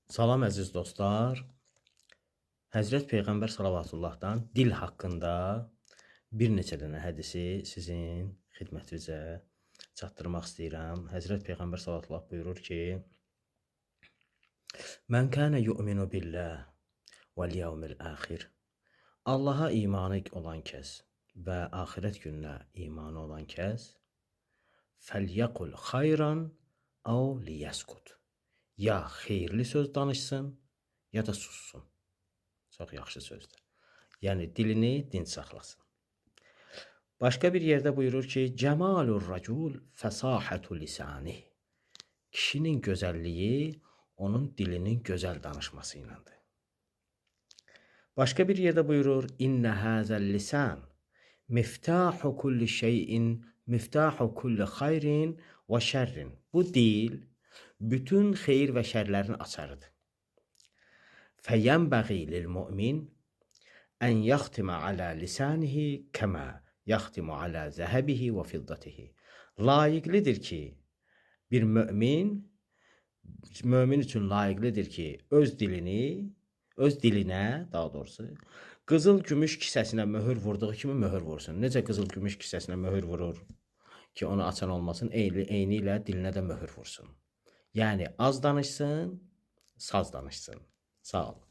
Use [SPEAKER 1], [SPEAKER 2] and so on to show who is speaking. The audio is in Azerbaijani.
[SPEAKER 1] Salam əziz dostlar. Həzrət Peyğəmbər sallavatullahdan dil haqqında bir neçə dənə hədisi sizin xidmətinizə çatdırmaq istəyirəm. Həzrət Peyğəmbər sallallahu buyurur ki: "Mən kana yu'minu billah vel yevmil axir." Allaha imanı olan kəs və axirət gününə imanı olan kəs "Fəlyəqul xayran aw liyaskut." Ya xeyirli söz danışsın, ya da sussun. Çox yaxşı sözdür. Yəni dilini dinc saxlasın. Başqa bir yerdə buyurur ki: "Cəmalur racul fəsahatu lisani." Kişinin gözəlliyi onun dilinin gözəl danışması ilədir. Başqa bir yerdə buyurur: "İnne hazal lisan miftahu kulli şeyin, miftahu kulli xayrin və şerrin." Bu dil bütün xeyir və şərlərin açarıdır. Fəyənbəği lil-mümin ən yaxtimə alə lisanihi kəmə yaxtimu alə zəhəbihi və fiddatihi. Layiqlidir ki, bir mömin üçün layiqlidir ki, öz dilinə, daha doğrusu, qızıl gümüş kisəsinə möhür vurduğu kimi möhür vursun. Necə qızıl gümüş kisəsinə möhür vurur ki, onu açan olmasın, eyni ilə dilinə də möhür vursun. Yəni az danışsın, saz danışsın. Sağ olun.